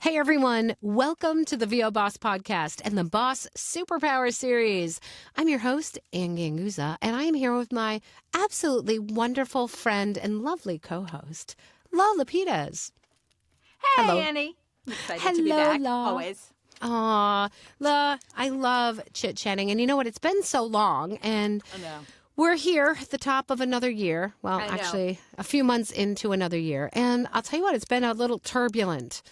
Hey everyone, welcome to the VO Boss Podcast and the Boss Superpower Series. I'm your host, Ann Ganguza, and I am here with my absolutely wonderful friend and lovely co-host, La Lapidez. Hey, Hello. Annie. I'm excited Hello, to be back, La. always. Aw, La, I love chit-chatting, and you know what? It's been so long, and I know. we're here at the top of another year. Well, I know. actually, a few months into another year, and I'll tell you what, it's been a little turbulent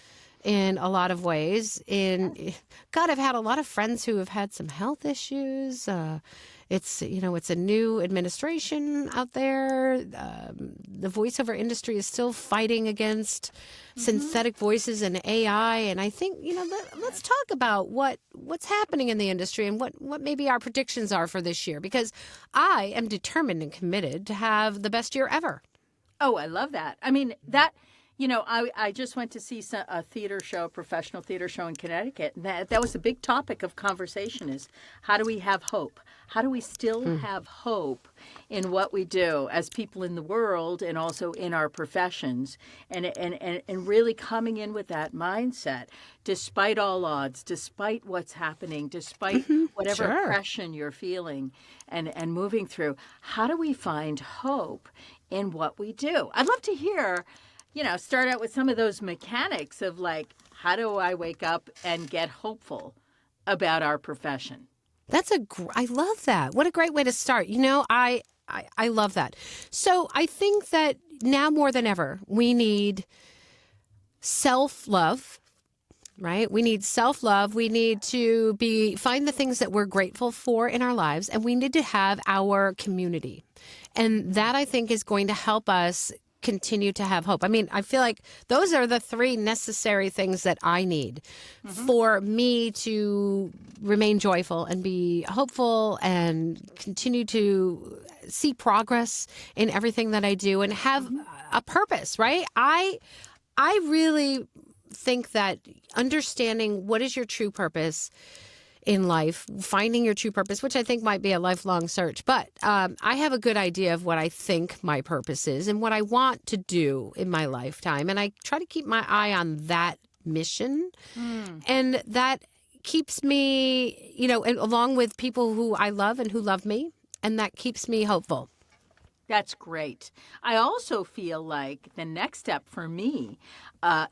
in a lot of ways. God, I've had a lot of friends who have had some health issues. It's a new administration out there. The voiceover industry is still fighting against synthetic voices and AI. And I think, let's talk about what's happening in the industry and what maybe our predictions are for this year, because I am determined and committed to have the best year ever. Oh, I love that. I mean, I just went to see a theater show, a professional theater show in Connecticut. And that was a big topic of conversation is how do we have hope? How do we still have hope in what we do as people in the world and also in our professions? And really coming in with that mindset, despite all odds, despite what's happening, despite whatever oppression you're feeling and moving through, how do we find hope in what we do? I'd love to hear, start out with some of those mechanics of like, how do I wake up and get hopeful about our profession? I love that. What a great way to start. I love that. So I think that now more than ever, we need self-love, right? We need self-love. We need to find the things that we're grateful for in our lives, and we need to have our community. And that, I think, is going to help us continue to have hope. I mean, I feel like those are the three necessary things that I need for me to remain joyful and be hopeful and continue to see progress in everything that I do and have a purpose, right? I really think that understanding what is your true purpose in life, finding your true purpose, which I think might be a lifelong search. But I have a good idea of what I think my purpose is and what I want to do in my lifetime. And I try to keep my eye on that mission. And that keeps me, and along with people who I love and who love me. And that keeps me hopeful. That's great. I also feel like the next step for me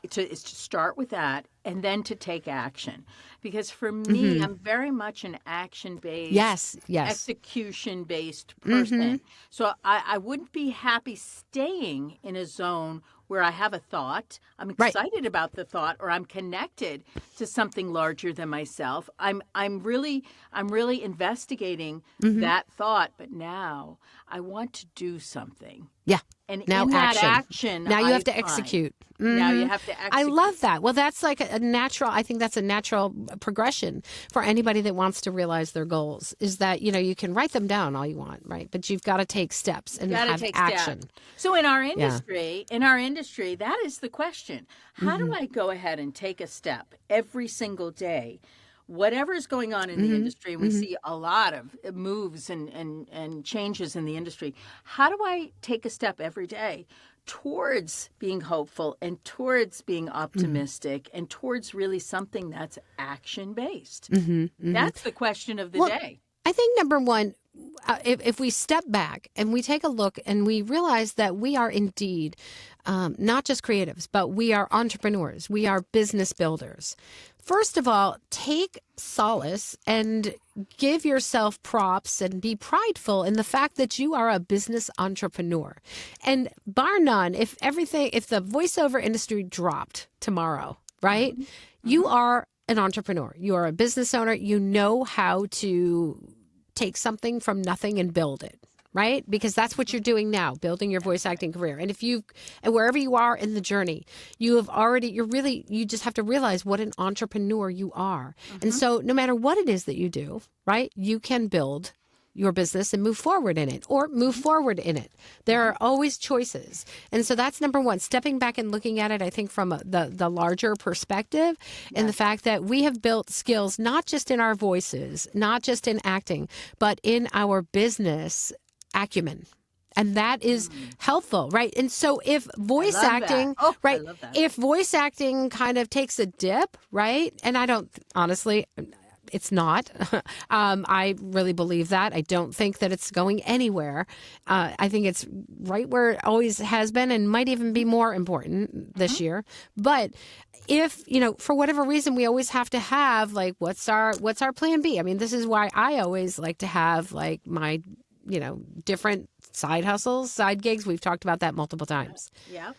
is to start with that and then to take action. Because for me, I'm very much an action-based, execution-based person. So I wouldn't be happy staying in a zone where I have a thought, I'm excited about the thought, or I'm connected to something larger than myself. I'm really investigating that thought, but now I want to do something. Yeah. And now in that action, now you have to execute. Now you have to execute. I love that. Well, that's like I think that's a natural progression for anybody that wants to realize their goals, is that, you can write them down all you want, right? But you've got to take steps and have action. So in our industry, that is the question. How do I go ahead and take a step every single day? Whatever is going on in the industry, we see a lot of moves and changes in the industry. How do I take a step every day towards being hopeful and towards being optimistic and towards really something that's action-based? That's the question of the day. I think number one, if we step back and we take a look and we realize that we are indeed not just creatives, but we are entrepreneurs. We are business builders. First of all, take solace and give yourself props and be prideful in the fact that you are a business entrepreneur. And bar none, if the voiceover industry dropped tomorrow, right? You are an entrepreneur. You are a business owner. You know how to take something from nothing and build it, right? Because that's what you're doing now, building your voice acting career. And and wherever you are in the journey, you just have to realize what an entrepreneur you are. And so no matter what it is that you do, right, you can build your business and move forward in it or move forward in it. There are always choices. And so that's number one, stepping back and looking at it, I think, from the larger perspective and the fact that we have built skills, not just in our voices, not just in acting, but in our business acumen. And that is helpful, right? And so if voice love that. acting, Oh, I right? love that. If voice acting kind of takes a dip, right? And I don't, honestly, it's not. I really believe that. I don't think that it's going anywhere. I think it's right where it always has been and might even be more important this year. But if, for whatever reason, we always have to have like, what's our plan B? I mean, this is why I always like to have like my, different side hustles, side gigs. We've talked about that multiple times. Yeah.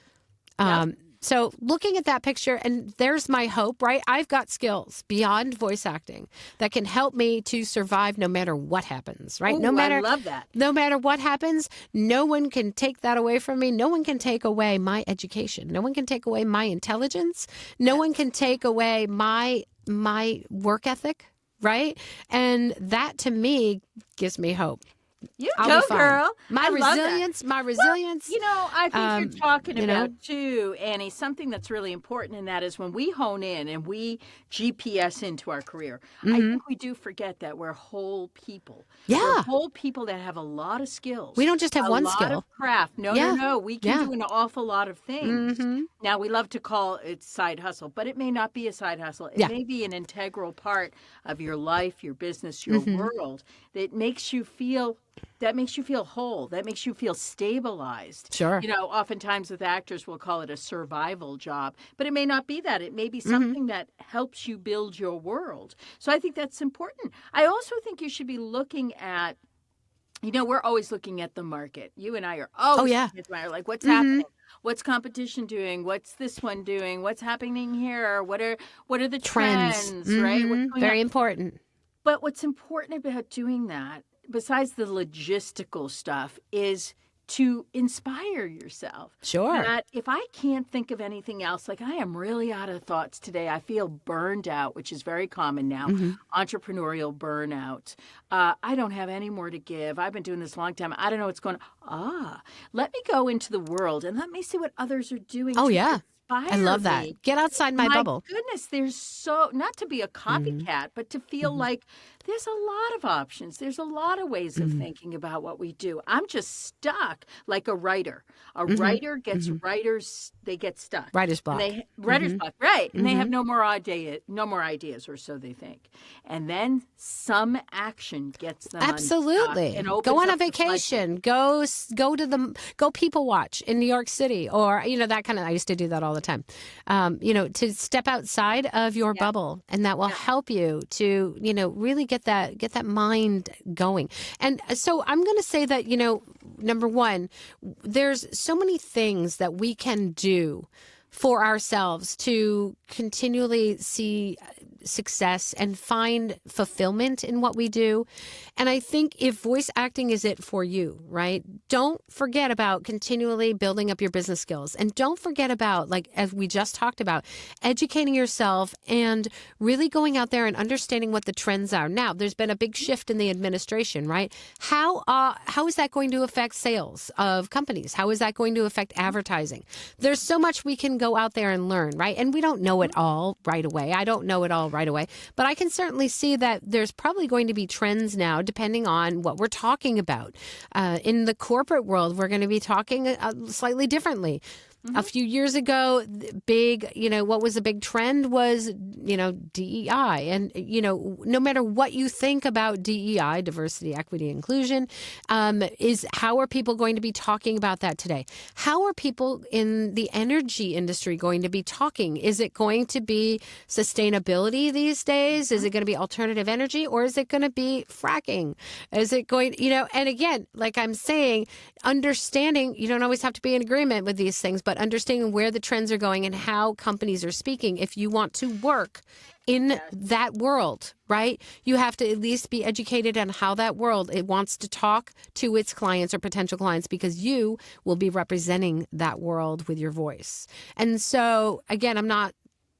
So looking at that picture, and there's my hope, right? I've got skills beyond voice acting that can help me to survive no matter what happens, right? Ooh, I love that. No matter what happens, no one can take that away from me. No one can take away my education. No one can take away my intelligence. No one can take away my work ethic, right? And that to me gives me hope. You I'll go, be fine. girl. My I love that. resilience. Well, I think you're talking you know. about, too, Annie, something that's really important, and that is when we hone in and we GPS into our career, I think we do forget that we're whole people. Yeah. We're whole people that have a lot of skills. We don't just have one A lot skill. of craft. No, Yeah. no. We can Yeah. do an awful lot of things. Mm-hmm. Now, we love to call it side hustle, but it may not be a side hustle. It Yeah. may be an integral part of your life, your business, your world that makes you feel whole, that makes you feel stabilized. Sure. Oftentimes with actors, we'll call it a survival job, but it may not be that. It may be something that helps you build your world. So I think that's important. I also think you should be looking at, we're always looking at the market. You and I are always looking at the market, like what's happening. What's competition doing? What's this one doing? What's happening here? What are the trends, right? What's going Very on? important. But what's important about doing that, besides the logistical stuff, is to inspire yourself. Sure. That if I can't think of anything else, like I am really out of thoughts today, I feel burned out, which is very common now, entrepreneurial burnout. I don't have any more to give. I've been doing this a long time. I don't know what's going on. Let me go into the world and let me see what others are doing. Oh, to yeah. I love that. me. Get outside my bubble. Goodness, there's not to be a copycat, but to feel like there's a lot of options. There's a lot of ways of thinking about what we do. I'm just stuck like a writer. A writer gets writers, they get stuck. Writer's block. Writer's block, right. And they have no more ideas, or so they think. And then some action gets them Absolutely. unstuck and opens Go on a up the vacation. Go people watch in New York City, or that kind of. I used to do that all the time. To step outside of your bubble, and that will help you to really get that mind going. And so I'm going to say that number one, there's so many things that we can do for ourselves to continually see success and find fulfillment in what we do. And I think if voice acting is it for you, right? Don't forget about continually building up your business skills. And don't forget about, like, as we just talked about, educating yourself and really going out there and understanding what the trends are. Now, there's been a big shift in the administration, right? How is that going to affect sales of companies? How is that going to affect advertising? There's so much we can go out there and learn, right? And we don't know it all right away. I don't know it all right away, but I can certainly see that there's probably going to be trends now, depending on what we're talking about. In the corporate world, we're going to be talking slightly differently. A few years ago, what was a big trend was, DEI. And, no matter what you think about DEI, diversity, equity, inclusion, is how are people going to be talking about that today? How are people in the energy industry going to be talking? Is it going to be sustainability these days? Is it going to be alternative energy, or is it going to be fracking? Is it going, and again, like I'm saying, understanding, you don't always have to be in agreement with these things, but understanding where the trends are going and how companies are speaking. If you want to work in that world, right, you have to at least be educated on how that world it wants to talk to its clients or potential clients, because you will be representing that world with your voice. And so, again, I'm not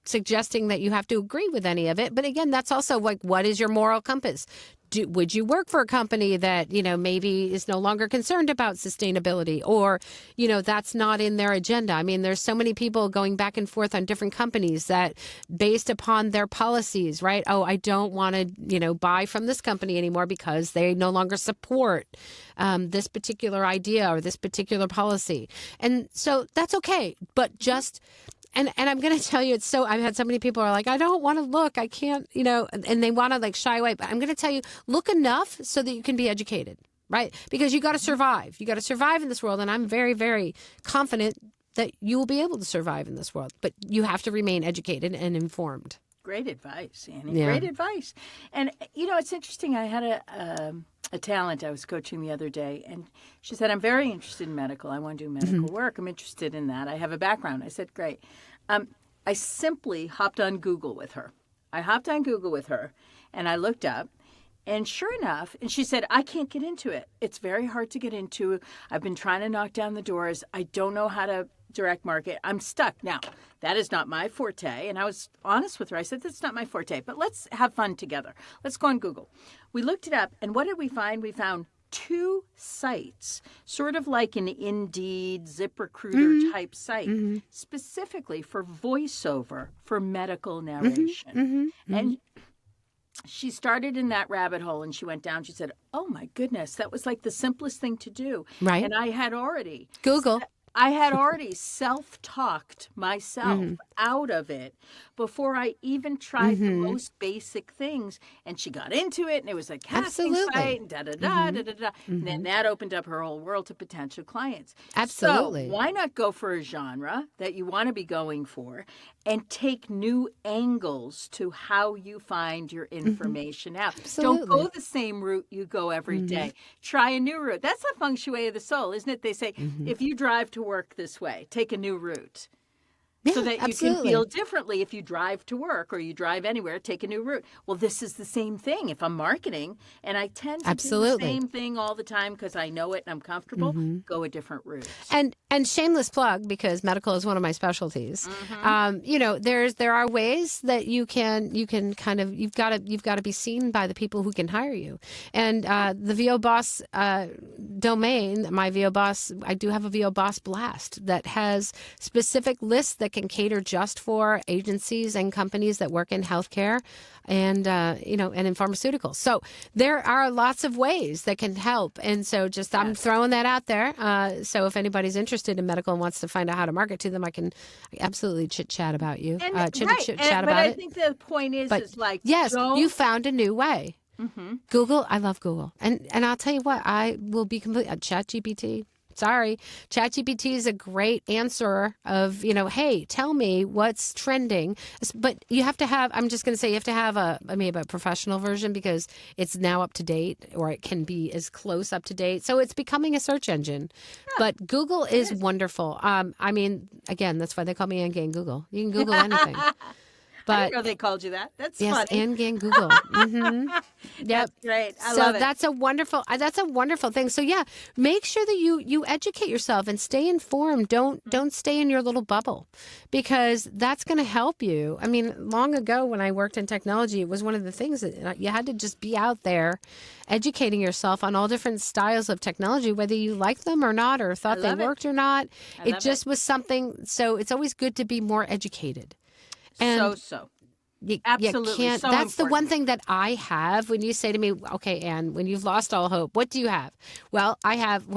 suggesting that you have to agree with any of it. But again, that's also like, what is your moral compass? Would you work for a company that, maybe is no longer concerned about sustainability, or, that's not in their agenda? I mean, there's so many people going back and forth on different companies that based upon their policies, right? Oh, I don't want to, buy from this company anymore because they no longer support this particular idea or this particular policy. And so that's okay. But just... And I'm going to tell you, I've had so many people are like, I don't want to look, I can't, and they want to like shy away. But I'm going to tell you, look enough so that you can be educated, right? Because you got to survive. You got to survive in this world. And I'm very, very confident that you will be able to survive in this world. But you have to remain educated and informed. Great advice, Annie. Yeah. Great advice. And, it's interesting. I had a talent I was coaching the other day, and she said, I'm very interested in medical. I want to do medical work. I'm interested in that. I have a background. I said, great. I simply hopped on Google with her. And I looked up, and sure enough, and she said, I can't get into it. It's very hard to get into. I've been trying to knock down the doors. I don't know how to direct market. I'm stuck. Now, that is not my forte. And I was honest with her. I said, that's not my forte, but let's have fun together. Let's go on Google. We looked it up, and what did we find? We found 2 sites, sort of like an Indeed, ZipRecruiter type site, specifically for voiceover for medical narration. And she started in that rabbit hole, and she went down. She said, oh, my goodness, that was like the simplest thing to do. Right. And I had already self-talked myself out of it before I even tried the most basic things. And she got into it, and it was a casting site, and da-da-da. And then that opened up her whole world to potential clients. Absolutely. So why not go for a genre that you want to be going for and take new angles to how you find your information out? Absolutely. Don't go the same route you go every day. Try a new route. That's the feng shui of the soul, isn't it? They say, if you drive to work this way, take a new route. Yeah, so that you absolutely. can feel differently if you drive to work or you drive anywhere, take a new route. Well, this is the same thing. If I'm marketing and I tend to do the same thing all the time because I know it and I'm comfortable, go a different route. And shameless plug, because medical is one of my specialties. There are ways that you can kind of, you've got to be seen by the people who can hire you. And the VO Boss domain, my VO Boss, I do have a VO Boss blast that has specific lists that can cater just for agencies and companies that work in healthcare and and in pharmaceuticals. So there are lots of ways that can help. And so I'm throwing that out there. So if anybody's interested in medical and wants to find out how to market to them, I can absolutely chit chat about you. Chat about but I it. think the point is like, yes, you found a new way. Google, I love Google. And I'll tell you what, I will be completely, ChatGPT. Sorry, ChatGPT is a great answer of, hey, tell me what's trending. But you have to have, I'm just going to say, you have to have maybe a professional version because it's now up to date, or it can be as close up to date. So it's becoming a search engine. Yeah, but Google is wonderful. I mean, again, that's why they call me Ann Gang Google. You can Google anything. But, I didn't know they called you that. That's funny. Yes, Ann Gang Google. Yep. That's great. I love it. That's a wonderful thing. So yeah, make sure that you educate yourself and stay informed. Don't stay in your little bubble, because that's going to help you. I mean, long ago when I worked in technology, it was one of the things that you had to just be out there educating yourself on all different styles of technology, whether you liked them or not, or thought they worked or not. It just was something. So it's always good to be more educated. And absolutely. You can't, so that's important. the one thing that I have when you say to me, okay, Ann, when you've lost all hope, what do you have? Well, I have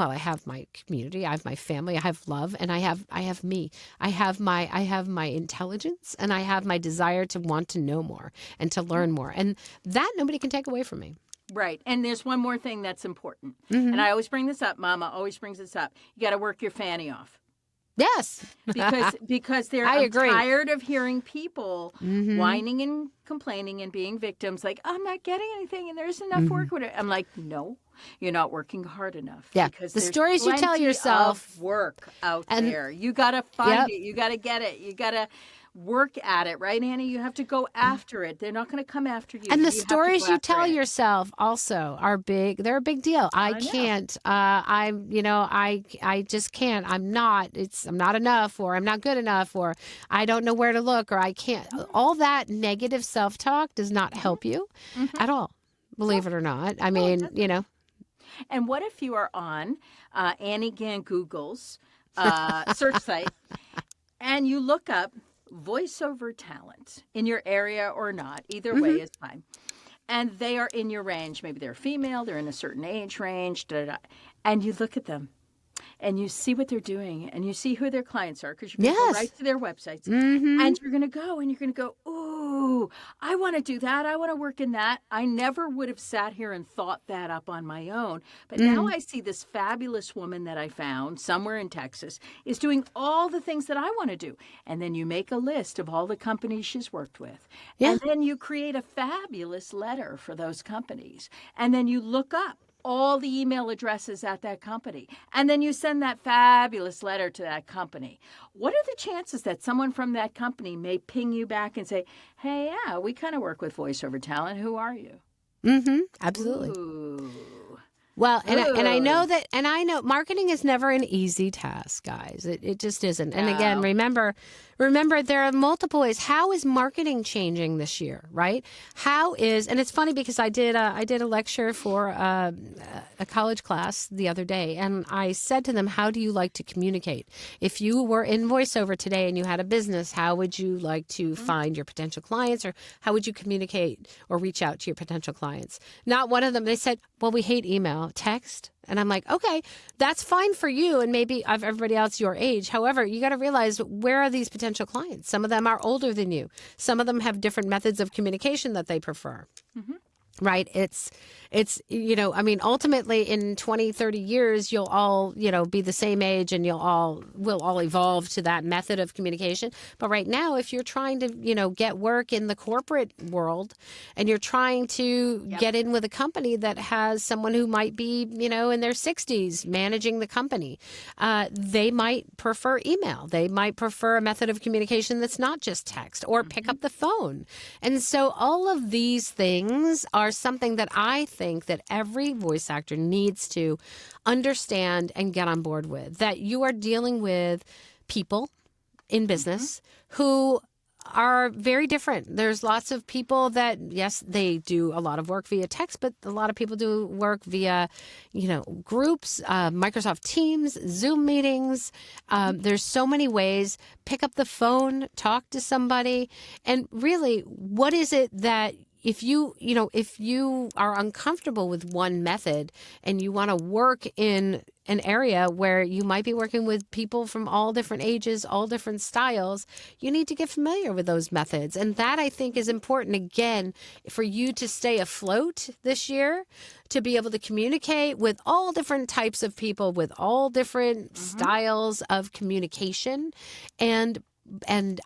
my community, I have my family, I have love, and I have me. I have my intelligence, and I have my desire to want to know more and to learn more. And that nobody can take away from me. Right. And there's one more thing that's important. And I always bring this up. Mama always brings this up. You got to work your fanny off. Yes. because I'm tired of hearing people whining and complaining and being victims like, I'm not getting anything and there's enough work with it. I'm like, no, you're not working hard enough. Yeah. Because the stories you tell yourself. work out there. You got to find it. You got to get it. You got to work at it, right, Annie? You have to go after it. They're not going to come after you. And the You have to stories go you after tell it. yourself also are big. They're a big deal. I know. can't. I just can't. I'm not. I'm not enough, or I'm not good enough, or I don't know where to look, or I can't. All that negative self-talk does not help you at all. Believe it or not. I mean, And what if you are on Annie Gann Google's search site and you look up voiceover talent in your area or not? Either way is fine. And they are in your range. Maybe they're female, they're in a certain age range, and you look at them and you see what they're doing and you see who their clients are, because you can go right to their websites and you're going to go, ooh, I want to do that. I want to work in that. I never would have sat here and thought that up on my own. But now I see this fabulous woman that I found somewhere in Texas is doing all the things that I want to do. And then you make a list of all the companies she's worked with. Yeah. And then you create a fabulous letter for those companies. And then you look up all the email addresses at that company. And then you send that fabulous letter to that company. What are the chances that someone from that company may ping you back and say, hey, yeah, we kind of work with voiceover talent. Who are you? Absolutely. Ooh. Well, and I know that, and I know marketing is never an easy task, guys. It just isn't. And again, remember, there are multiple ways. How is marketing changing this year, right? And it's funny because I did a lecture for a college class the other day, and I said to them, how do you like to communicate? If you were in voiceover today and you had a business, how would you like to find your potential clients, or how would you communicate or reach out to your potential clients? Not one of them, they said, well, we hate email, text. And I'm like, okay, that's fine for you and maybe of everybody else your age. However, you got to realize, where are these potential clients? Some of them are older than you. Some of them have different methods of communication that they prefer. Right. It's, ultimately in 20, 30 years, you'll all, be the same age and we'll all evolve to that method of communication. But right now, if you're trying to, get work in the corporate world and you're trying to get in with a company that has someone who might be, in their 60s managing the company, they might prefer email. They might prefer a method of communication that's not just text, or pick up the phone. And so all of these things are something that I think that every voice actor needs to understand and get on board with, that you are dealing with people in business who are very different. There's lots of people that, yes, they do a lot of work via text, but a lot of people do work via, groups, Microsoft Teams, Zoom meetings. There's so many ways. Pick up the phone, talk to somebody. And really, what is it that if you are uncomfortable with one method and you want to work in an area where you might be working with people from all different ages, all different styles, you need to get familiar with those methods. And that, I think, is important, again, for you to stay afloat this year, to be able to communicate with all different types of people, with all different styles of communication and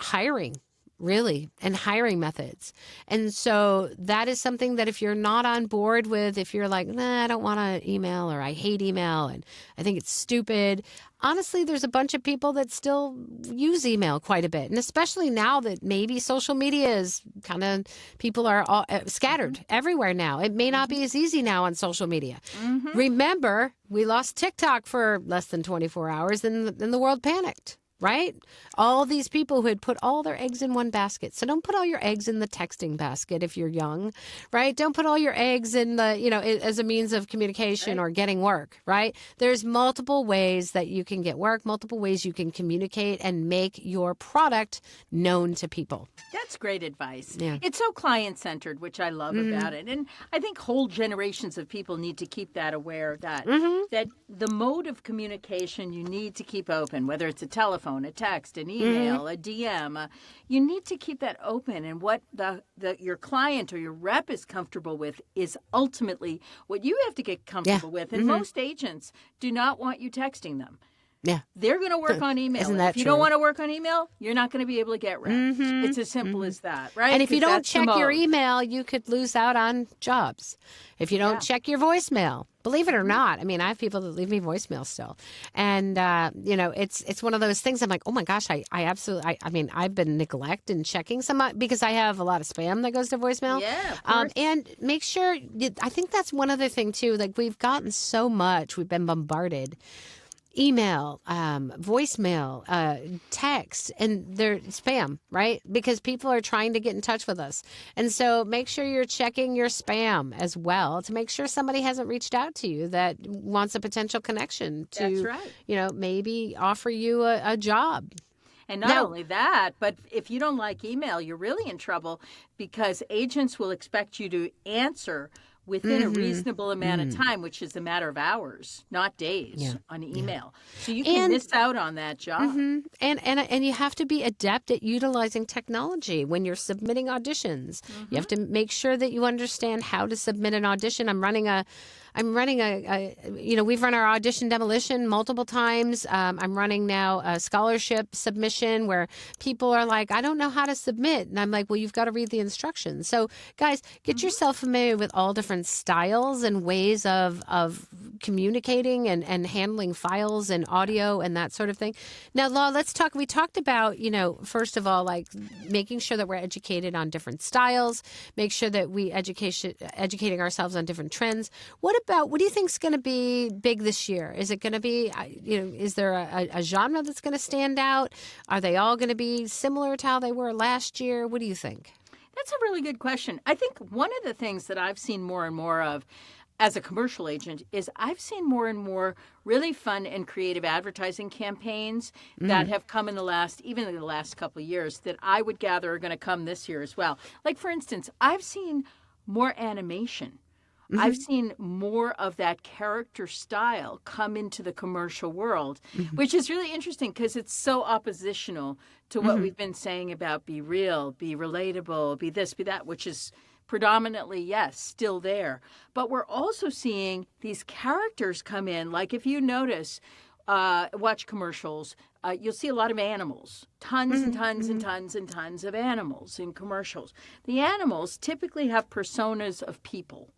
hiring. Really, and hiring methods. And so that is something that if you're not on board with, if you're like, nah, I don't want to email, or I hate email and I think it's stupid. Honestly, there's a bunch of people that still use email quite a bit. And especially now that maybe social media is kind of, people are all scattered everywhere now. It may not be as easy now on social media. Remember, we lost TikTok for less than 24 hours and the world panicked. Right? All these people who had put all their eggs in one basket. So don't put all your eggs in the texting basket if you're young, right? Don't put all your eggs in the, as a means of communication or getting work, right? There's multiple ways that you can get work, multiple ways you can communicate and make your product known to people. That's great advice. Yeah. It's so client-centered, which I love about it. And I think whole generations of people need to keep that aware, that that the mode of communication you need to keep open, whether it's a telephone, a text, an email, a DM, you need to keep that open. And what your client or your rep is comfortable with is ultimately what you have to get comfortable with. And most agents do not want you texting them. Yeah. They're going to work on email. Isn't that if you true? don't want to work on email, you're not going to be able to get reps. It's as simple as that, right? And if you 'Cause don't that's the check your mode. email, you could lose out on jobs. If you don't Yeah. check your voicemail, believe it or not, I mean, I have people that leave me voicemail still. And, it's one of those things I'm like, oh my gosh, I absolutely, I mean, I've been neglecting checking some because I have a lot of spam that goes to voicemail. Yeah, of course. And make sure, I think that's one other thing too. Like we've gotten so much, we've been bombarded. Email, voicemail, text, and they're spam, right? Because people are trying to get in touch with us. And so make sure you're checking your spam as well to make sure somebody hasn't reached out to you that wants a potential connection to, That's right. Maybe offer you a job. And not Now- only that, but if you don't like email, you're really in trouble because agents will expect you to answer within a reasonable amount of time, which is a matter of hours, not days on email. So you can miss out on that job. And you have to be adept at utilizing technology when you're submitting auditions. You have to make sure that you understand how to submit an audition. We've run our audition demolition multiple times. I'm running now a scholarship submission where people are like, I don't know how to submit. And I'm like, well, you've got to read the instructions. So guys, get yourself familiar with all different styles and ways of communicating and handling files and audio and that sort of thing. Now, Law, we talked about, first of all, like making sure that we're educated on different styles, make sure that we educating ourselves on different trends. What do you think is going to be big this year? Is it going to be, is there a genre that's going to stand out? Are they all going to be similar to how they were last year? What do you think? That's a really good question. I think one of the things that I've seen more and more of as a commercial agent is I've seen more and more really fun and creative advertising campaigns that have come in the last couple of years that I would gather are going to come this year as well. Like, for instance, I've seen more animation. I've seen more of that character style come into the commercial world, which is really interesting because it's so oppositional to what we've been saying about be real, be relatable, be this, be that, which is predominantly, yes, still there. But we're also seeing these characters come in. Like if you notice, watch commercials, you'll see a lot of animals, tons and tons and tons and tons of animals in commercials. The animals typically have personas of people.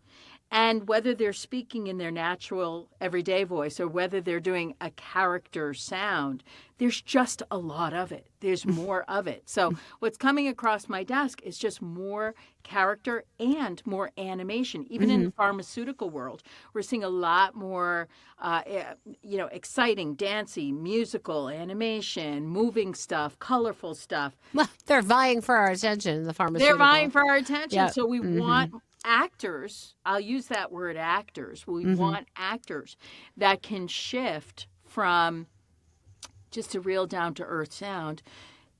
And whether they're speaking in their natural everyday voice or whether they're doing a character sound, there's just a lot of it. There's more of it. So what's coming across my desk is just more character and more animation. Even in the pharmaceutical world, we're seeing a lot more, exciting, dancey, musical, animation, moving stuff, colorful stuff. Well, they're vying for our attention, the pharmaceutical. They're vying for our attention. Yeah. So we want actors, I'll use that word actors. We want actors that can shift from just a real down to earth sound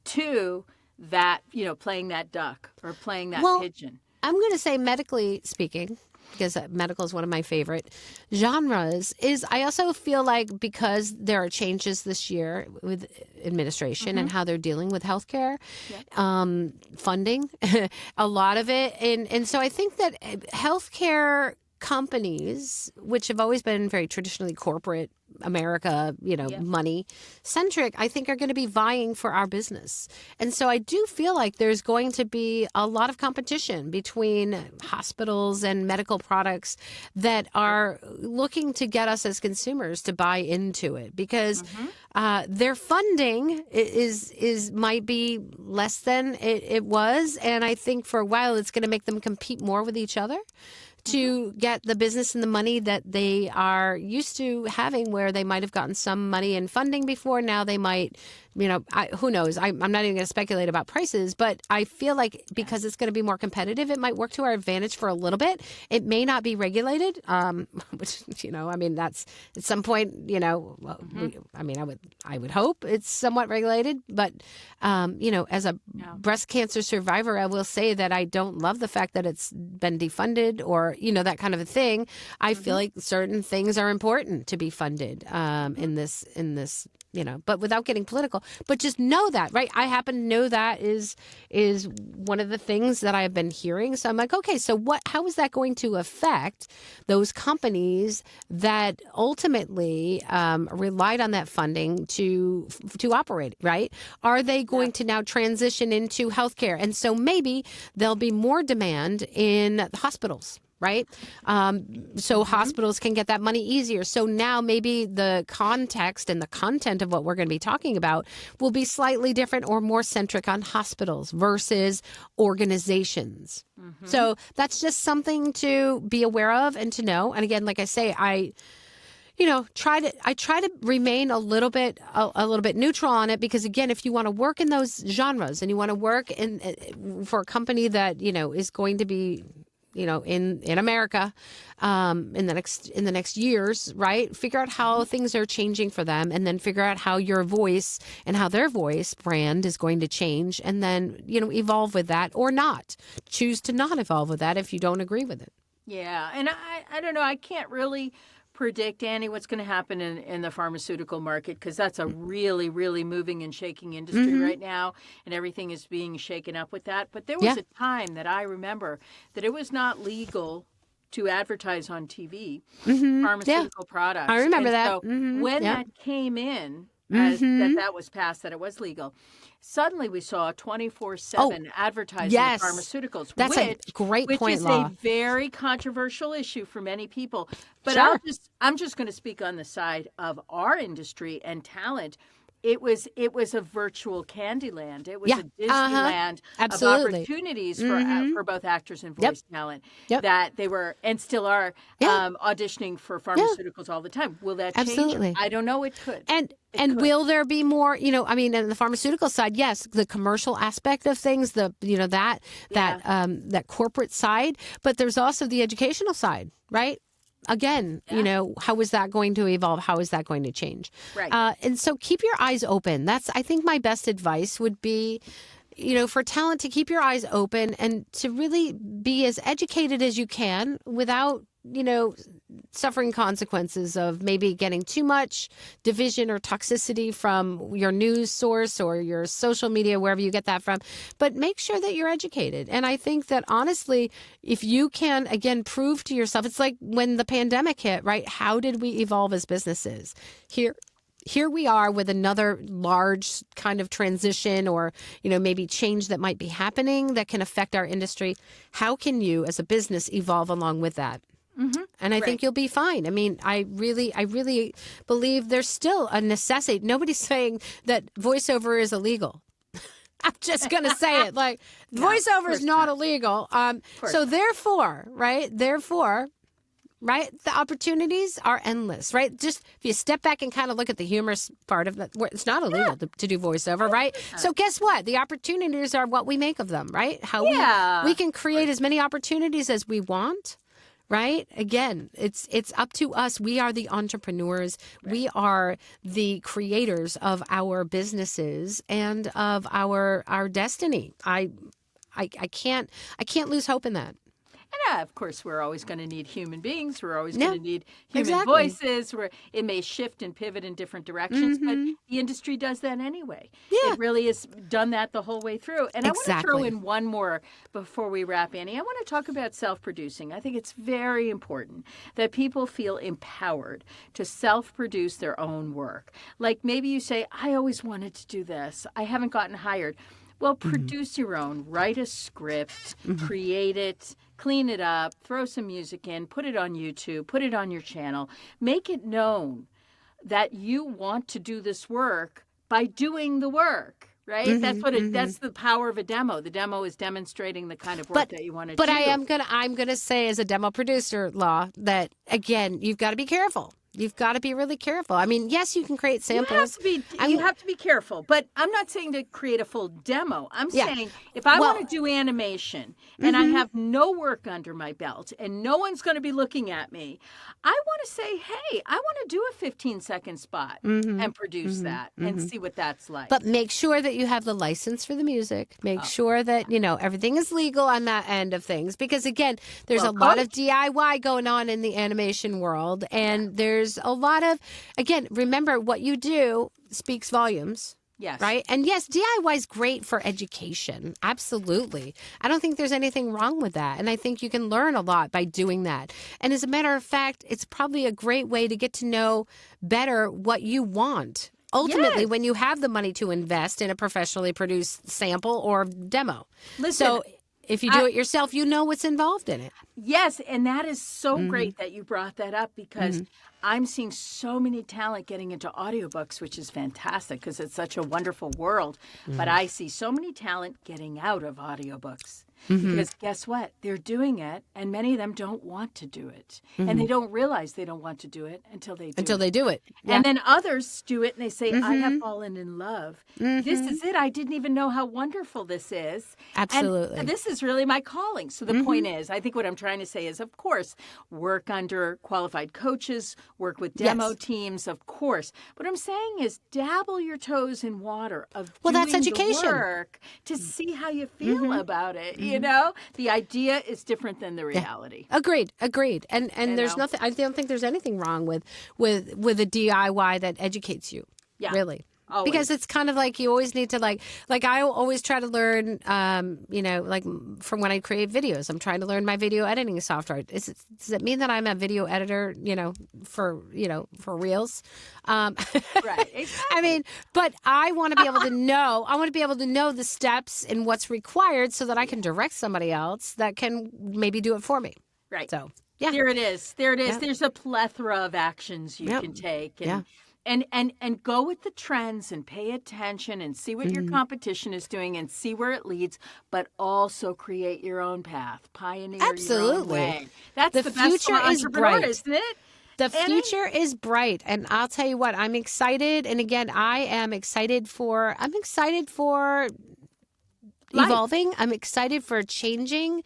to that, playing that duck or playing that pigeon. I'm going to say medically speaking, because medical is one of my favorite genres, is I also feel like because there are changes this year with administration and how they're dealing with healthcare, funding, a lot of it. And so I think that healthcare companies, which have always been very traditionally corporate America, money centric, I think are going to be vying for our business. And so I do feel like there's going to be a lot of competition between hospitals and medical products that are looking to get us as consumers to buy into it because their funding might be less than it was. And I think for a while it's going to make them compete more with each other to get the business and the money that they are used to having, where they might have gotten some money and funding before. Now they might, who knows? I'm not even going to speculate about prices, but I feel like because it's going to be more competitive, it might work to our advantage for a little bit. It may not be regulated, which, that's at some point, I would hope it's somewhat regulated. But, as a breast cancer survivor, I will say that I don't love the fact that it's been defunded or, that kind of a thing. I feel like certain things are important to be funded in this but without getting political. But just know that, right? I happen to know that is one of the things that I've been hearing. So I'm like, okay, so how is that going to affect those companies that ultimately relied on that funding to operate, right? Are they going to now transition into healthcare? And so maybe there'll be more demand in hospitals. Right. So hospitals can get that money easier. So now maybe the context and the content of what we're going to be talking about will be slightly different or more centric on hospitals versus organizations. So that's just something to be aware of and to know. And again, like I say, I try to remain a little bit neutral on it, because again, if you want to work in those genres and you want to work for a company that, is going to be in America, in the next years, right? Figure out how things are changing for them, and then figure out how your voice and how their voice brand is going to change, and then, evolve with that or not. Choose to not evolve with that if you don't agree with it. Yeah. And I don't know. I can't really predict, Annie, what's going to happen in the pharmaceutical market, because that's a really, really moving and shaking industry right now, and everything is being shaken up with that. But there was a time that I remember that it was not legal to advertise on TV pharmaceutical products. I remember that. So when that came in, as that was passed, that it was legal, suddenly we saw 24/7 advertising of pharmaceuticals. That's a great point, which is Law. a very controversial issue for many people. But Sure. I'm just going to speak on the side of our industry and talent. It was a virtual Candyland. It was a Disneyland of opportunities for both actors and voice talent that they were and still are auditioning for pharmaceuticals all the time. Will that change? Absolutely. I don't know. It could. And will there be more, in the pharmaceutical side, yes, the commercial aspect of things, that corporate side, but there's also the educational side, right? Again, how is that going to evolve? How is that going to change? Right. And so keep your eyes open. I think my best advice would be, for talent to keep your eyes open and to really be as educated as you can without, suffering consequences of maybe getting too much division or toxicity from your news source or your social media, wherever you get that from. But make sure that you're educated. And I think that honestly, if you can, again, prove to yourself, it's like when the pandemic hit, right? How did we evolve as businesses? Here we are with another large kind of transition or, maybe change that might be happening that can affect our industry. How can you as a business evolve along with that? And I think you'll be fine. I mean, I really believe there's still a necessity. Nobody's saying that voiceover is illegal. I'm just going to say it. Like, voiceover is not illegal. So therefore, right? Right? The opportunities are endless, right? Just if you step back and kind of look at the humorous part of that, it's not illegal to do voiceover, right? So guess what? The opportunities are what we make of them, right? How we can create as many opportunities as we want. Right? Again, it's up to us. We are the entrepreneurs. Right. We are the creators of our businesses and of our destiny. I can't lose hope in that. And of course, we're always going to need human beings. We're always going to need human voices. It may shift and pivot in different directions, but the industry does that anyway. Yeah. It really has done that the whole way through. And I want to throw in one more before we wrap, Annie. I want to talk about self-producing. I think it's very important that people feel empowered to self-produce their own work. Like maybe you say, I always wanted to do this. I haven't gotten hired. Well, produce your own. Write a script, create it, clean it up, throw some music in, put it on YouTube, put it on your channel. Make it known that you want to do this work by doing the work, right? That's the power of a demo. The demo is demonstrating the kind of work that you want to do. But I'm gonna say, as a demo producer, Law, that again, you've got to be careful. You've got to be really careful. I mean, yes, you can create samples. You have to be careful. But I'm not saying to create a full demo. I'm saying if I want to do animation and I have no work under my belt and no one's going to be looking at me, I want to say, hey, I want to do a 15-second spot and produce that and see what that's like. But make sure that you have the license for the music. Make sure that, everything is legal on that end of things. Because, again, there's a lot of DIY going on in the animation world. And there's there's a lot of, again, remember what you do speaks volumes. Yes. Right? And yes, DIY is great for education. Absolutely. I don't think there's anything wrong with that. And I think you can learn a lot by doing that. And as a matter of fact, it's probably a great way to get to know better what you want. Ultimately, Yes. when you have the money to invest in a professionally produced sample or demo. Listen, So if you do it yourself, you know what's involved in it. yes, and that is so great that you brought that up because I'm seeing so many talent getting into audiobooks, which is fantastic because it's such a wonderful world. But I see so many talent getting out of audiobooks. Because guess what? They're doing it, and many of them don't want to do it. And they don't realize they don't want to do it until they do Until it. they do it. Yeah. And then others do it and they say, I have fallen in love. This is it. I didn't even know how wonderful this is. Absolutely. And this is really my calling. So the point is, I think what I'm trying to say is, of course, work under qualified coaches, work with demo teams, of course. What I'm saying is dabble your toes in water of Well, that's doing the education. work to see how you feel about it. You know, the idea is different than the reality. Agreed. And there's know? nothing. I don't think there's anything wrong with a DIY that educates you. Yeah. Really. Always. Because it's kind of like you always need to like I always try to learn, like from when I create videos, I'm trying to learn my video editing software. Does it mean that I'm a video editor, for reels? Right. Exactly. I mean, but I want to be able to know. I want to be able to know the steps and what's required so that I can direct somebody else that can maybe do it for me. Right. So yeah, There it is. Yeah. There's a plethora of actions you can take. Yeah. And go with the trends and pay attention and see what your competition is doing and see where it leads, but also create your own path, pioneer your own Future way. That's the best is entrepreneur, bright. isn't it? The future is bright, and I'll tell you what, I'm excited. And again, I'm excited for evolving. I'm excited for changing.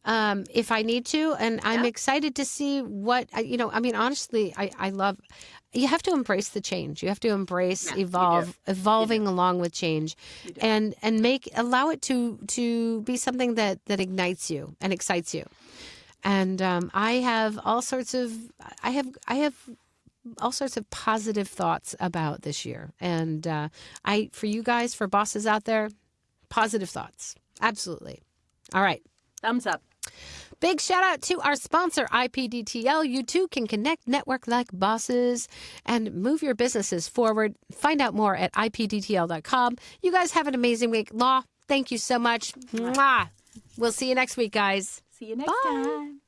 If I need to, and I'm excited to see what, honestly, I love, you have to embrace the change. You have to embrace evolving along with change and allow it to be something that ignites you and excites you. And I have all sorts of positive thoughts about this year. And for you guys, for bosses out there, positive thoughts. Absolutely. All right. Thumbs up. Big shout out to our sponsor, IPDTL. You too can connect, network like bosses, and move your businesses forward. Find out more at IPDTL.com. You guys have an amazing week. Law, thank you so much. Mwah. We'll see you next week, guys. See you next time.